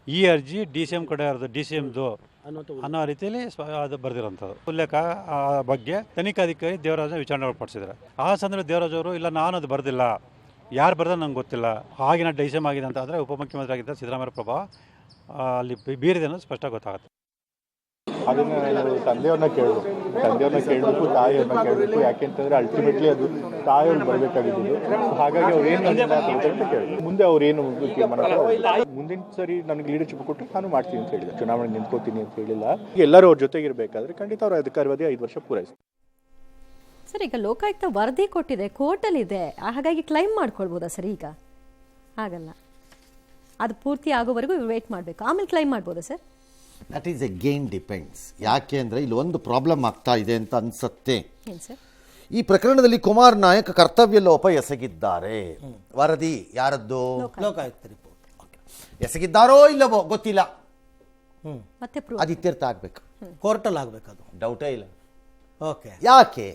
ಈ ಅರ್ಜಿ DCM ಕಡೆ DCMದು ಅನ್ನೋ ರೀತಿಯಲ್ಲಿ ಅದು ಬರೆದಿರೋಂಥದ್ದು ಉಲ್ಲೇಖ ಬಗ್ಗೆ ತನಿಖಾಧಿಕಾರಿ ದೇವರಾಜನ ವಿಚಾರಣೆ ಒಳಪಡಿಸಿದ್ದಾರೆ. ಆ ಸಂದರ್ಭ ದೇವರಾಜ್ ಅವರು ಇಲ್ಲ, ನಾನು ಅದು ಬರೆದಿಲ್ಲ, ಯಾರು ಬರೆದ ನಂಗೆ ಗೊತ್ತಿಲ್ಲ, ಆಗಿನ DCM ಆಗಿದೆ ಅಂತ ಆದರೆ ಉಪಮುಖ್ಯಮಂತ್ರಿ ಆಗಿದ್ದ ಸಿದ್ದರಾಮಯ್ಯ ಪ್ರಭಾವ ಅಲ್ಲಿ ಬೀರಿದೆ ಅನ್ನೋದು ಸ್ಪಷ್ಟ ಗೊತ್ತಾಗುತ್ತೆ. ಅದನ್ನು ತಂದೆಯವ್ರನ್ನ ಕೇಳಬೇಕು, ತಾಯಿಯವ್ರನ್ನ ಕೇಳಬೇಕು. ಯಾಕೆಂತಂದರೆ ಅಲ್ಟಿಮೇಟ್ಲಿ ಅದು ತಾಯಿಯವ್ರು ಬರಬೇಕಾಗಿದ್ದು. ಹಾಗಾಗಿ ಅವ್ರು ಏನು ಅಂತ ಕೇಳಿ ಮುಂದೆ ಅವ್ರು ಏನು ತೀರ್ಮಾನ ಮುಂದಿನ ಸರಿ ನನಗೆ ಲೀಡರ್ಶಿಪ್ ಕೊಟ್ಟು ನಾನು ಮಾಡ್ತೀನಿ ಅಂತ ಹೇಳಿದೆ. ಚುನಾವಣೆ ನಿಂತ್ಕೋತೀನಿ ಅಂತ ಹೇಳಿಲ್ಲ. ಎಲ್ಲರೂ ಅವ್ರ ಜೊತೆಗಿರಬೇಕಾದ್ರೆ ಖಂಡಿತ ಅವ್ರ ಅಧಿಕಾರವಾದಿ 5 ವರ್ಷ ಪೂರೈಸ್ತಾರೆ. ಸರ್, ಈಗ ಲೋಕಾಯುಕ್ತ ವರದಿ ಕೊಟ್ಟಿದೆ, ಕೋರ್ಟಲ್ಲಿದೆ, ಹಾಗಾಗಿ ಕ್ಲೈಮ್ ಮಾಡ್ಕೊಳ್ಬೋದಾ ಸರ್? ಈಗ ಆಗಲ್ಲ, ಅದು ಪೂರ್ತಿ ಆಗೋವರೆಗೂ ವೇಟ್ ಮಾಡಬೇಕು, ಆಮೇಲೆ ಕ್ಲೈಮ್ ಮಾಡ್ಬೋದಾ sir? That is again depends. ಯಾಕೆ ಅಂದರೆ ಇಲ್ಲಿ ಒಂದು ಪ್ರಾಬ್ಲಮ್ ಆಗ್ತಾ ಇದೆ ಅಂತ ಅನ್ಸುತ್ತೆ. ಈ ಪ್ರಕರಣದಲ್ಲಿ ಕುಮಾರ್ ನಾಯಕ್ ಕರ್ತವ್ಯ ಲೋಪ ಎಸಗಿದ್ದಾರೆ. ವರದಿ ಯಾರದ್ದು? ಲೋಕಾಯುಕ್ತ ರಿಪೋರ್ಟ್. ಎಸಗಿದ್ದಾರೋ ಇಲ್ಲವೋ ಗೊತ್ತಿಲ್ಲ, ಅದು ಇತ್ಯರ್ಥ ಆಗ್ಬೇಕು, ಕೋರ್ಟಲ್ಲಿ ಆಗ್ಬೇಕು, ಅದು ಡೌಟೇ ಇಲ್ಲ. ಓಕೆ, ಯಾಕೆ?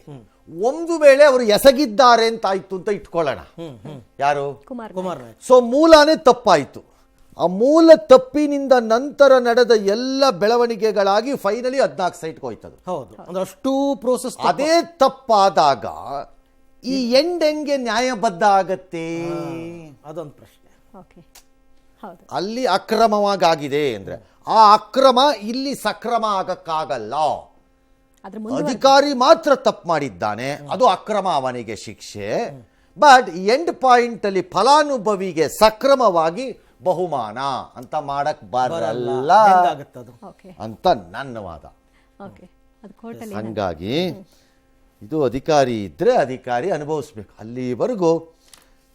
ಒಂದು ವೇಳೆ ಅವರು ಎಸಗಿದ್ದಾರೆ ಅಂತ ಆಯ್ತು ಅಂತ ಇಟ್ಕೊಳ್ಳೋಣ, ಯಾರು? ಕುಮಾರ್ ನಾಯಕ್. ಸೊ ಮೂಲನೇ ತಪ್ಪಾಯಿತು. ಆ ಮೂಲ ತಪ್ಪಿನಿಂದ ನಂತರ ನಡೆದ ಎಲ್ಲ ಬೆಳವಣಿಗೆಗಳಾಗಿ ಫೈನಲಿ 14 ಸೈಟ್ಗೆ ಹೋಯ್ತದು. ಹೌದು, ಅಷ್ಟು ಪ್ರೋಸೆಸ್. ಅದೇ ತಪ್ಪಾದಾಗ ಈ ಎಂಡ್ ಹೆಂಗೆ ನ್ಯಾಯಬದ್ಧ ಆಗತ್ತೆ? ಅದೊಂದು ಪ್ರಶ್ನೆ. ಅಲ್ಲಿ ಅಕ್ರಮವಾಗಿದೆ ಅಂದ್ರೆ ಆ ಅಕ್ರಮ ಇಲ್ಲಿ ಸಕ್ರಮ ಆಗಕ್ಕಾಗಲ್ಲ. ಅಧಿಕಾರಿ ಮಾತ್ರ ತಪ್ಪು ಮಾಡಿದ್ದಾನೆ, ಅದು ಅಕ್ರಮ, ಅವನಿಗೆ ಶಿಕ್ಷೆ. ಬಟ್ ಎಂಡ್ ಪಾಯಿಂಟ್ ಅಲ್ಲಿ ಫಲಾನುಭವಿಗೆ ಸಕ್ರಮವಾಗಿ ಬಹುಮಾನ ಅಂತ ಮಾಡಕ್ ಬರಲ್ಲ ಅಂತ ನನ್ನ ವಾದ. ಹಂಗಾಗಿ ಇದು ಅಧಿಕಾರಿ ಇದ್ರೆ ಅಧಿಕಾರಿ ಅನುಭವಿಸ್ಬೇಕು. ಅಲ್ಲಿವರೆಗೂ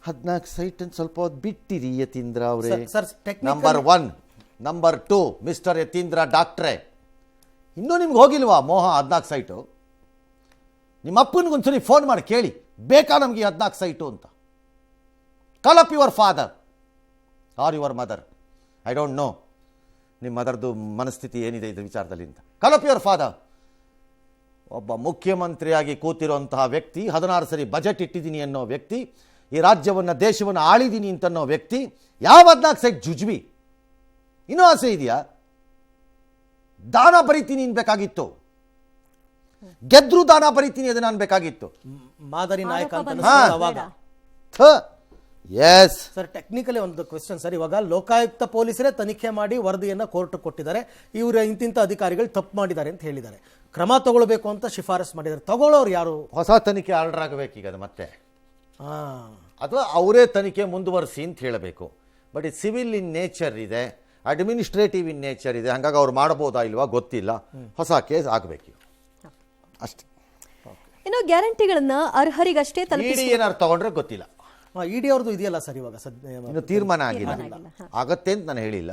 14 ಸೈಟ್ ಸ್ವಲ್ಪ ಹೊತ್ತು ಬಿಟ್ಟಿರಿ ಯತೀಂದ್ರ ಅವರೇ. ನಂಬರ್ 1. ನಂಬರ್ 2, ಮಿಸ್ಟರ್ ಯತೀಂದ್ರ ಡಾಕ್ಟ್ರೇ, ಇನ್ನೂ ನಿಮ್ಗೆ ಹೋಗಿಲ್ವಾ ಮೋಹ 14 ಸೈಟು? ನಿಮ್ಮ ಅಪ್ಪನಿಗೊಂದ್ಸರಿ ಫೋನ್ ಮಾಡಿ ಕೇಳಿ, ಬೇಕಾ ನಮಗೆ 14 ಸೈಟು ಅಂತ. Call up your father or your mother, I don't know ನಿಮ್ಮ ಮದರ್ದು ಮನಸ್ಥಿತಿ ಏನಿದೆ ಇದ್ರ ವಿಚಾರದಲ್ಲಿ ಅಂತ. Call up your father. ಒಬ್ಬ ಮುಖ್ಯಮಂತ್ರಿಯಾಗಿ ಕೂತಿರುವಂತಹ ವ್ಯಕ್ತಿ, 16 ಸರಿ ಬಜೆಟ್ ಇಟ್ಟಿದ್ದೀನಿ ಅನ್ನೋ ವ್ಯಕ್ತಿ, ಈ ರಾಜ್ಯವನ್ನು ದೇಶವನ್ನು ಆಳಿದ್ದೀನಿ ಅಂತನ್ನೋ ವ್ಯಕ್ತಿ, ಯಾವ 14 ಸೈಟ್ ಜುಜ್ಬಿ? ಇನ್ನೂ ಆಸೆ ಇದೆಯಾ? ದಾನ ಬರೀತೀನಿ ಅನ್ಬೇಕಾಗಿತ್ತು, ಗೆದ್ರು ದಾನ ಬರೀತೀನಿ ಅದನ್ನ ಅನ್ಬೇಕಾಗಿತ್ತು. ಮಾದರಿ ನಾಯಕ ಅಂತ ಆರೋಪ ಅನಿಸ್ತು ಅವಾಗ. ಎಸ್ ಸರ್, ಟೆಕ್ನಿಕಲಿ ಒಂದು ಕ್ವೆಶ್ಚನ್ ಸರ್. ಇವಾಗ ಲೋಕಾಯುಕ್ತ ಪೊಲೀಸರೇ ತನಿಖೆ ಮಾಡಿ ವರದಿಯನ್ನು ಕೋರ್ಟ್ ಕೊಟ್ಟಿದ್ದಾರೆ, ಇವರು ಇಂತಿಂಥ ಅಧಿಕಾರಿಗಳು ತಪ್ಪು ಮಾಡಿದ್ದಾರೆ ಅಂತ ಹೇಳಿದ್ದಾರೆ, ಕ್ರಮ ತಗೊಳ್ಬೇಕು ಅಂತ ಶಿಫಾರಸ್ ಮಾಡಿದ್ದಾರೆ. ತಗೊಳ್ಳೋರು ಯಾರು? ಹೊಸ ತನಿಖೆ ಆರ್ಡರ್ ಆಗಬೇಕೀಗ ಅದು ಮತ್ತೆ, ಹಾಂ, ಅಥವಾ ಅವರೇ ತನಿಖೆ ಮುಂದುವರಿಸಿ ಅಂತ ಹೇಳಬೇಕು. ಬಟ್ ಇದು ಸಿವಿಲ್ ಇನ್ ನೇಚರ್ ಇದೆ, ಅಡ್ಮಿನಿಸ್ಟ್ರೇಟಿವ್ ಇನ್ ನೇಚರ್ ಇದೆ, ಹಾಗಾಗಿ ಅವ್ರು ಮಾಡ್ಬೋದಾ ಇಲ್ವಾ ಗೊತ್ತಿಲ್ಲ. ಹೊಸ ಕೇಸ್ ಆಗಬೇಕು ಅಷ್ಟೇ. ಇನ್ನು ಗ್ಯಾರಂಟಿಗಳನ್ನ ಅರ್ಹರಿಗಷ್ಟೇ ಇಡಿ ಏನಾದ್ರು ತಗೊಂಡ್ರೆ ಗೊತ್ತಿಲ್ಲ. ಇಡಿ ಅವ್ರದ್ದು ಇದೆಯಲ್ಲ ಸರ್, ಇವಾಗ ಇನ್ನು ತೀರ್ಮಾನ ಆಗಿಲ್ಲ, ಆಗತ್ತೆ ಅಂತ ನಾನು ಹೇಳಿಲ್ಲ.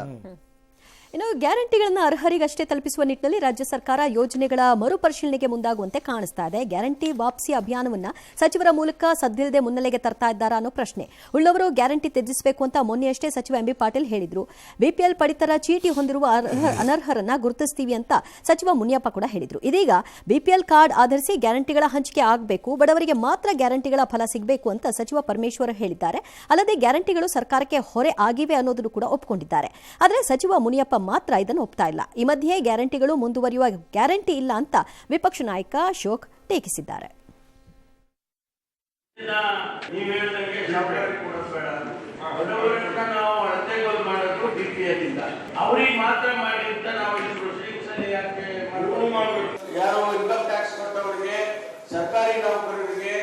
ಇನ್ನು ಗ್ಯಾರಂಟಿಗಳನ್ನು ಅರ್ಹರಿಗಷ್ಟೇ ತಲುಪಿಸುವ ನಿಟ್ಟಿನಲ್ಲಿ ರಾಜ್ಯ ಸರ್ಕಾರ ಯೋಜನೆಗಳ ಮರುಪರಿಶೀಲನೆಗೆ ಮುಂದಾಗುವಂತೆ ಕಾಣಿಸ್ತಾ ಇದೆ. ಗ್ಯಾರಂಟಿ ವಾಪಸಿ ಅಭಿಯಾನವನ್ನ ಸಚಿವರ ಮೂಲಕ ಸದ್ದಿಲ್ಲದೆ ಮುನ್ನೆಲೆಗೆ ತರ್ತಾ ಇದ್ದಾರಾ ಅನ್ನೋ ಪ್ರಶ್ನೆ. ಉಳ್ಳವರು ಗ್ಯಾರಂಟಿ ತ್ಯಜಿಸಬೇಕು ಅಂತ ಮೊನ್ನೆಯಷ್ಟೇ ಸಚಿವ ಎಂಬಿ ಪಾಟೀಲ್ ಹೇಳಿದ್ರು. ಬಿಪಿಎಲ್ ಪಡಿತರ ಚೀಟಿ ಹೊಂದಿರುವ ಅನರ್ಹರನ್ನ ಗುರುತಿಸ್ತೀವಿ ಅಂತ ಸಚಿವ ಮುನಿಯಪ್ಪ ಕೂಡ ಹೇಳಿದ್ರು. ಇದೀಗ ಬಿಪಿಎಲ್ ಕಾರ್ಡ್ ಆಧರಿಸಿ ಗ್ಯಾರಂಟಿಗಳ ಹಂಚಿಕೆ ಆಗಬೇಕು, ಬಡವರಿಗೆ ಮಾತ್ರ ಗ್ಯಾರಂಟಿಗಳ ಫಲ ಸಿಗಬೇಕು ಅಂತ ಸಚಿವ ಪರಮೇಶ್ವರ್ ಹೇಳಿದ್ದಾರೆ. ಅಲ್ಲದೆ ಗ್ಯಾರಂಟಿಗಳು ಸರ್ಕಾರಕ್ಕೆ ಹೊರೆ ಆಗಿವೆ ಅನ್ನೋದನ್ನು ಕೂಡ ಒಪ್ಪಿಕೊಂಡಿದ್ದಾರೆ. ಆದರೆ ಸಚಿವ ಮುನಿಯಪ್ಪ ಮಾತ್ರ ಇದನ್ನು ಒಪ್ತಾ ಇಲ್ಲ. ಈ ಮಧ್ಯೆ ಗ್ಯಾರಂಟಿಗಳು ಮುಂದುವರಿಯುವ ಗ್ಯಾರಂಟಿ ಇಲ್ಲ ಅಂತ ವಿಪಕ್ಷ ನಾಯಕ ಅಶೋಕ್ ಟೀಕಿಸಿದ್ದಾರೆ. ಸರ್ಕಾರಿ ನೌಕರರಿಗೆ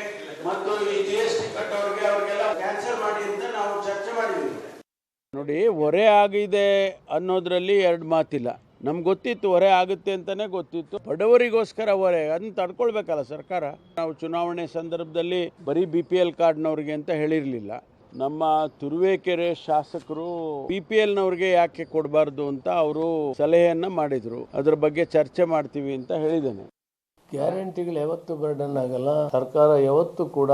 ಮತ್ತು ಈ GST ಕಟ್ಟೋರಿಗೆ ಅವರಿಗೆಲ್ಲ ಕ್ಯಾನ್ಸಲ್ ಮಾಡಿ ಅಂತ ನಾವು ಚರ್ಚೆ ಮಾಡಿದ್ವಿ. ನೋಡಿ, ಹೊರೆ ಆಗಿದೆ ಅನ್ನೋದ್ರಲ್ಲಿ ಎರಡು ಮಾತಿಲ್ಲ. ನಮ್ಗೆ ಗೊತ್ತಿತ್ತು ಹೊರೆ ಆಗುತ್ತೆ ಅಂತಲೇ ಗೊತ್ತಿತ್ತು. ಬಡವರಿಗೋಸ್ಕರ ಹೊರೆ ಅದನ್ನ ತಡ್ಕೊಳ್ಬೇಕಲ್ಲ ಸರ್ಕಾರ. ನಾವು ಚುನಾವಣೆ ಸಂದರ್ಭದಲ್ಲಿ ಬರೀ BPL ಕಾರ್ಡ್ನವ್ರಿಗೆ ಅಂತ ಹೇಳಿರಲಿಲ್ಲ. ನಮ್ಮ ತುರುವೇಕೆರೆ ಶಾಸಕರು BPLನವ್ರಿಗೆ ಯಾಕೆ ಕೊಡಬಾರ್ದು ಅಂತ ಅವರು ಸಲಹೆಯನ್ನು ಮಾಡಿದರು. ಅದ್ರ ಬಗ್ಗೆ ಚರ್ಚೆ ಮಾಡ್ತೀವಿ ಅಂತ ಹೇಳಿದ್ದೇನೆ. ಗ್ಯಾರಂಟಿಗಳು ಯಾವತ್ತೂ ಬರ್ಡನ್ ಆಗಲ್ಲ. ಸರ್ಕಾರ ಯಾವತ್ತೂ ಕೂಡ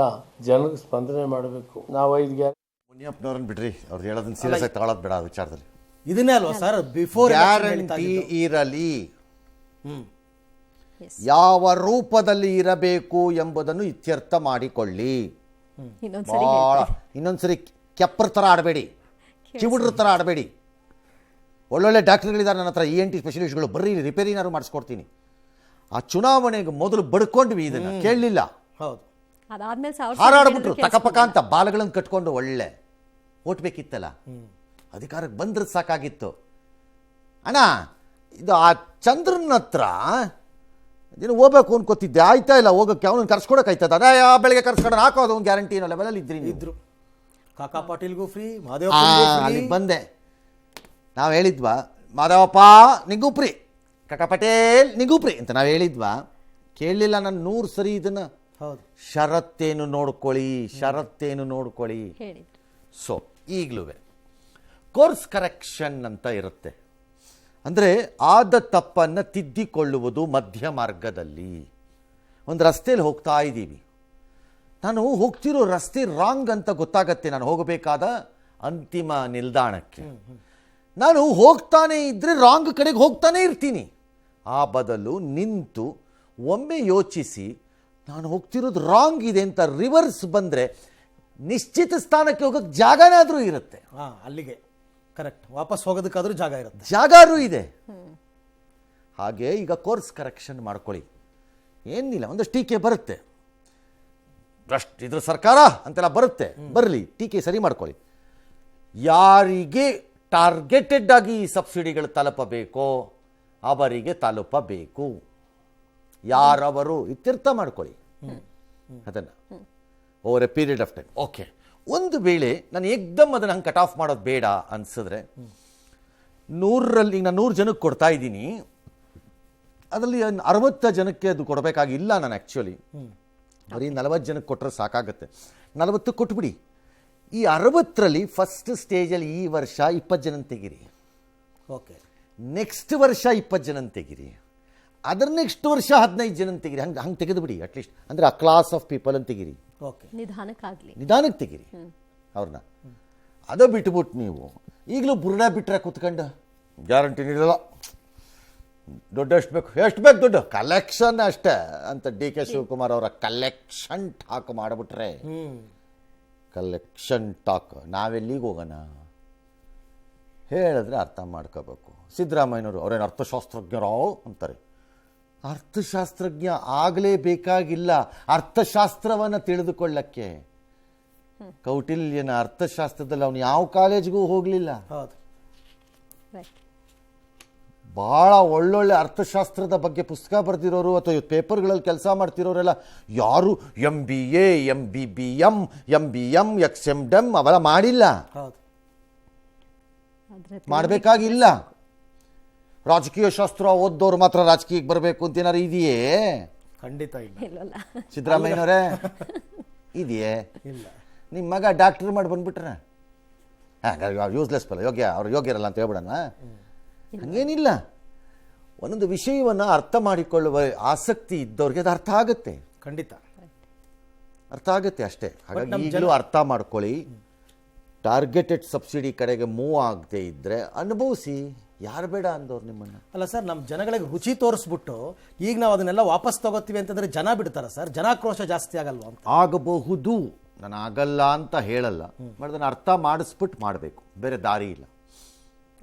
ಜನಕ್ಕೆ ಸ್ಪಂದನೆ ಮಾಡಬೇಕು. ನಾವು 5 ಗ್ಯಾರಂಟಿ ಮುನಿಯಪ್ಪನವ್ರನ್ನ ಬಿಡ್ರಿ, ಅವ್ರು ಹೇಳೋದನ್ನ ಸೀರಿಯಸ್ ಆಗಿ ತಗೊಳ್ಳೋದು ಬೇಡ. ವಿಚಾರದಲ್ಲಿ ಇದನ್ನೇ ಅಲ್ವಾ ಸರ್ ಬಿಫೋರ್ ಗ್ಯಾರಂಟಿ ಇರಲಿ, ಯಾವ ರೂಪದಲ್ಲಿ ಇರಬೇಕು ಎಂಬುದನ್ನು ಇತ್ಯರ್ಥ ಮಾಡಿಕೊಳ್ಳಿ. ಇನ್ನೊಂದ್ಸರಿ ಕೆಪ್ಪರ ಥರ ಆಡಬೇಡಿ, ಕಿವುಡ್ರ ಥರ ಆಡಬೇಡಿ. ಒಳ್ಳೊಳ್ಳೆ ಡಾಕ್ಟರ್ಗಳಿದ್ದಾರೆ ನನ್ನ ಹತ್ರ, ENT ಸ್ಪೆಷಲಿಸ್ಟ್ಗಳು, ಬರ್ರಿ ರಿಪೇರಿನಾರು ಮಾಡಿಸ್ಕೊಡ್ತೀನಿ. ಆ ಚುನಾವಣೆಗೆ ಮೊದಲು ಬಡ್ಕೊಂಡ್ವಿ, ಇದನ್ನ ಕೇಳಲಿಲ್ಲ. ಹೌದು, ಹಾರಾಡ್ಬಿಟ್ರು ತಕಪಕ ಅಂತ ಬಾಲಗಳನ್ನು ಕಟ್ಕೊಂಡು. ಒಳ್ಳೆ ಓಟ್ ಬೇಕಿತ್ತಲ್ಲ, ಅಧಿಕಾರಕ್ಕೆ ಬಂದ್ರೆ ಸಾಕಾಗಿತ್ತು. ಅಣ್ಣ, ಇದು ಆ ಚಂದ್ರನ ಹತ್ರ ಏನು ಹೋಗ್ಬೇಕು ಅನ್ಕೋತಿದ್ದೆ, ಆಯ್ತಾ ಇಲ್ಲ ಹೋಗೋಕ್ಕೆ. ಅವನನ್ನು ಕರ್ಸ್ಕೊಡೋಕಾಯ್ತದ? ಅದೇ ಬೆಳಗ್ಗೆ ಕರ್ಸ್ಕೊಂಡು ಹಾಕೋದು ಒಂದು ಗ್ಯಾರಂಟಿ ಅನ್ನೋ ಲೆವೆಲಲ್ಲಿ ಇದ್ರು. ಕಾಕಾ ಪಾಟೀಲ್ಗೂ ಫ್ರೀ, ಮಾದೇವ ಅಲ್ಲಿಗೆ ಬಂದೆ. ನಾವು ಹೇಳಿದ್ವಾ ಮಾದೇವಪ್ಪ ನಿಂಗೂ ಫ್ರೀ, ಕಾಕಾ ಪಟೇಲ್ ನಿಂಗೂ ಫ್ರೀ ಅಂತ ನಾವು ಹೇಳಿದ್ವಾ? ಕೇಳಲಿಲ್ಲ. ನಾನು 100 ಸರಿ ಇದನ್ನು ಷರತ್ತೇನು ನೋಡ್ಕೊಳ್ಳಿ, ಷರತ್ತೇನು ನೋಡ್ಕೊಳ್ಳಿ. ಸೊ ಈಗಲೂ ಕೋರ್ಸ್ ಕರೆಕ್ಷನ್ ಅಂತ ಇರುತ್ತೆ. ಅಂದರೆ ಆದ ತಪ್ಪನ್ನು ತಿದ್ದಿಕೊಳ್ಳುವುದು ಮಧ್ಯ ಮಾರ್ಗದಲ್ಲಿ. ಒಂದು ರಸ್ತೆಯಲ್ಲಿ ಹೋಗ್ತಾ ಇದ್ದೀವಿ, ನಾನು ಹೋಗ್ತಿರೋ ರಸ್ತೆ ರಾಂಗ್ ಅಂತ ಗೊತ್ತಾಗತ್ತೆ ನಾನು ಹೋಗಬೇಕಾದ ಅಂತಿಮ ನಿಲ್ದಾಣಕ್ಕೆ. ನಾನು ಹೋಗ್ತಾನೆ ಇದ್ದರೆ ರಾಂಗ್ ಕಡೆಗೆ ಹೋಗ್ತಾನೆ ಇರ್ತೀನಿ. ಆ ಬದಲು ನಿಂತು ಒಮ್ಮೆ ಯೋಚಿಸಿ ನಾನು ಹೋಗ್ತಿರೋದು ರಾಂಗ್ ಇದೆ ಅಂತ ರಿವರ್ಸ್ ಬಂದರೆ ನಿಶ್ಚಿತ ಸ್ಥಾನಕ್ಕೆ ಹೋಗೋಕ್ಕೆ ಜಾಗನಾದರೂ ಇರುತ್ತೆ. ಅಲ್ಲಿಗೆ ಕರೆಕ್ಟ್ ವಾಪಸ್ ಹೋಗೋದಕ್ಕಾದ್ರೂ ಜಾಗ ಇರುತ್ತೆ, ಜಾಗಾರೂ ಇದೆ. ಹಾಗೆ ಈಗ ಕೋರ್ಸ್ ಕರೆಕ್ಷನ್ ಮಾಡ್ಕೊಳ್ಳಿ. ಏನಿಲ್ಲ, ಒಂದಷ್ಟು ಟೀಕೆ ಬರುತ್ತೆ, ಅಷ್ಟು ಇದ್ರ ಸರ್ಕಾರ ಅಂತೆಲ್ಲ ಬರುತ್ತೆ, ಬರಲಿ, ಟೀಕೆ ಸರಿ ಮಾಡ್ಕೊಳ್ಳಿ. ಯಾರಿಗೆ ಟಾರ್ಗೆಟೆಡ್ ಆಗಿ ಈ ಸಬ್ಸಿಡಿಗಳು ತಲುಪಬೇಕೋ ಅವರಿಗೆ ತಲುಪಬೇಕು. ಯಾರವರು ಇತ್ಯರ್ಥ ಮಾಡ್ಕೊಳ್ಳಿ ಅದನ್ನು over A period of time. Okay, ಒಂದು ವೇಳೆ ನಾನು ಏಕ್ದಮ್ ಅದನ್ನು ಹಂಗೆ ಕಟ್ ಆಫ್ ಮಾಡೋದು ಬೇಡ ಅನಿಸಿದ್ರೆ 100ರಲ್ಲಿ ಈಗ ನಾನು 100 ಜನಕ್ಕೆ ಕೊಡ್ತಾ ಇದ್ದೀನಿ, ಅದರಲ್ಲಿ 60 ಜನಕ್ಕೆ ಅದು ಕೊಡಬೇಕಾಗಿಲ್ಲ. ನಾನು ಆ್ಯಕ್ಚುಲಿ ಬರೀ 40 ಜನಕ್ಕೆ ಕೊಟ್ಟರೆ ಸಾಕಾಗುತ್ತೆ. 40 ಕೊಟ್ಬಿಡಿ. ಈ 60ರಲ್ಲಿ ಫಸ್ಟ್ ಸ್ಟೇಜಲ್ಲಿ ಈ ವರ್ಷ 20 ಜನ ತೆಗಿರಿ. ಓಕೆ, ನೆಕ್ಸ್ಟ್ ವರ್ಷ 20 ಜನ ತೆಗಿರಿ. ಅದರ ನೆಕ್ಸ್ಟ್ ವರ್ಷ 15 ಜನ ತೆಗಿರಿ. ಹಂಗೆ ತೆಗೆದು ಬಿಡಿ ಅಟ್ಲೀಸ್ಟ್. ಅಂದರೆ ಆ ಕ್ಲಾಸ್ ಆಫ್ ಪೀಪಲ್ ಅಂತ ತೆಗಿರಿ. ಓಕೆ, ನಿಧಾನಕ್ಕೆ ತೆಗಿರಿ ಅವ್ರನ್ನ. ಅದು ಬಿಟ್ಬಿಟ್ಟು ನೀವು ಈಗಲೂ ಬುರುಡ ಬಿಟ್ಟರೆ ಕೂತ್ಕೊಂಡು ಗ್ಯಾರಂಟಿ ನೀಡಲ್ಲ ದುಡ್ಡು ಎಷ್ಟು ಬೇಕು ದುಡ್ಡು ಕಲೆಕ್ಷನ್ ಅಷ್ಟೇ ಅಂತ ಡಿ ಕೆ ಶಿವಕುಮಾರ್ ಅವರ ಕಲೆಕ್ಷನ್ ಟಾಕ್ ಮಾಡಿಬಿಟ್ರೆ ಕಲೆಕ್ಷನ್ ಟಾಕ್ ನಾವೆಲ್ಲಿಗೆ ಹೋಗೋಣ ಹೇಳಿದ್ರೆ ಅರ್ಥ ಮಾಡ್ಕೋಬೇಕು. ಸಿದ್ದರಾಮಯ್ಯನವರು ಅವರೇನು ಅರ್ಥಶಾಸ್ತ್ರಜ್ಞರೋ ಅಂತಾರೆ. ಅರ್ಥಶಾಸ್ತ್ರಜ್ಞ ಆಗಲೇಬೇಕಾಗಿಲ್ಲ ಅರ್ಥಶಾಸ್ತ್ರವನ್ನು ತಿಳಿದುಕೊಳ್ಳಕ್ಕೆ. ಕೌಟಿಲ್ಯನ ಅರ್ಥಶಾಸ್ತ್ರದಲ್ಲಿ ಅವನು ಯಾವ ಕಾಲೇಜ್ಗೂ ಹೋಗಲಿಲ್ಲ. ಹೌದು. ಭಾಳ ಒಳ್ಳೊಳ್ಳೆ ಅರ್ಥಶಾಸ್ತ್ರದ ಬಗ್ಗೆ ಪುಸ್ತಕ ಬರೆದಿರೋರು ಅಥವಾ ಪೇಪರ್ಗಳಲ್ಲಿ ಕೆಲಸ ಮಾಡ್ತಿರೋರೆಲ್ಲ ಯಾರು MBA MBBM MBM XMDM ಅವೆಲ್ಲ ಮಾಡಿಲ್ಲ, ಮಾಡಬೇಕಾಗಿಲ್ಲ. ರಾಜಕೀಯ ಶಾಸ್ತ್ರ ಓದ್ದವ್ರು ಮಾತ್ರ ರಾಜಕೀಯಕ್ಕೆ ಬರಬೇಕು ಅಂತ ಏನಾರು ಇದೆಯೇ? ಖಂಡಿತ ಇಲ್ಲ. ಸಿದ್ದರಾಮಯ್ಯನವರೇ ಇದೆಯೇ? ಇಲ್ಲ. ನಿಮ್ಮ ಮಗ ಡಾಕ್ಟ್ರ್ ಮಾಡಿ ಬಂದ್ಬಿಟ್ರೆ ಯೂಸ್ಲೆಸ್ ಫೆಲೋ, ಅವ್ರು ಯೋಗ್ಯರಲ್ಲ ಅಂತ ಹೇಳ್ಬಿಡೋಣ? ಹಂಗೇನಿಲ್ಲ. ಒಂದೊಂದು ವಿಷಯವನ್ನು ಅರ್ಥ ಮಾಡಿಕೊಳ್ಳುವ ಆಸಕ್ತಿ ಇದ್ದವ್ರಿಗೆ ಅದು ಅರ್ಥ ಆಗುತ್ತೆ. ಖಂಡಿತ ಅರ್ಥ ಆಗುತ್ತೆ ಅಷ್ಟೇ. ಹಾಗಾಗಿ ಈಗಲೂ ಅರ್ಥ ಮಾಡ್ಕೊಳ್ಳಿ. ಟಾರ್ಗೆಟೆಡ್ ಸಬ್ಸಿಡಿ ಕಡೆಗೆ ಮೂವ್ ಆಗದೆ ಇದ್ದರೆ ಅನುಭವಿಸಿ. ಯಾರು ಬೇಡ ಅಂದವ್ರು ನಿಮ್ಮನ್ನು? ಅಲ್ಲ ಸರ್, ನಮ್ಮ ಜನಗಳಿಗೆ ರುಚಿ ತೋರಿಸ್ಬಿಟ್ಟು ಈಗ ನಾವು ಅದನ್ನೆಲ್ಲ ವಾಪಸ್ ತಗೋತೀವಿ ಅಂತಂದ್ರೆ ಜನ ಬಿಡ್ತಾರ ಸರ್? ಜನಾಕ್ರೋಶ ಜಾಸ್ತಿ ಆಗಲ್ವಾ ಅಂತ? ಆಗಬಹುದು, ನಾನು ಆಗಲ್ಲ ಅಂತ ಹೇಳಲ್ಲ. ಅದನ್ನು ಅರ್ಥ ಮಾಡಿಸ್ಬಿಟ್ಟು ಮಾಡಬೇಕು, ಬೇರೆ ದಾರಿ ಇಲ್ಲ.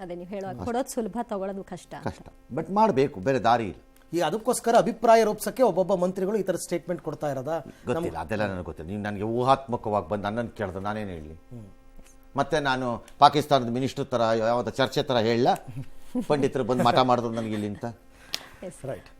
ಅದೇ ನೀವು ಹೇಳುವಾಗ ಕೊಡೋದು ಸುಲಭ, ತಗೊಳ್ಳೋದು ಕಷ್ಟ. ಬಟ್ ಮಾಡಬೇಕು, ಬೇರೆ ದಾರಿ ಇಲ್ಲ. ಈಗ ಅದಕ್ಕೋಸ್ಕರ ಅಭಿಪ್ರಾಯ ರೂಪಿಸಕ್ಕೆ ಒಬ್ಬೊಬ್ಬ ಮಂತ್ರಿಗಳು ಈ ಥರ ಸ್ಟೇಟ್ಮೆಂಟ್ ಕೊಡ್ತಾ ಇರೋದಾ? ಗೊತ್ತಿಲ್ಲ, ಅದೆಲ್ಲ ನನಗೆ ಗೊತ್ತಿಲ್ಲ. ನೀವು ನನಗೆ ಊಹಾತ್ಮಕವಾಗಿ ಬಂದು ನನ್ನನ್ನು ಕೇಳಿದ್ರೆ ನಾನೇನು ಹೇಳಲಿ? ಮತ್ತೆ ನಾನು ಪಾಕಿಸ್ತಾನದ ಮಿನಿಸ್ಟರ್ ಥರ ಯಾವುದೋ ಚರ್ಚೆ ಥರ ಹೇಳಲ್ಲ? ಪಂಡಿತರು ಬಂದು ಮಾಟ ಮಾಡಿದ್ರು ನನಗೆ ಇಲ್ಲಿ ಅಂತ. ರೈಟ್.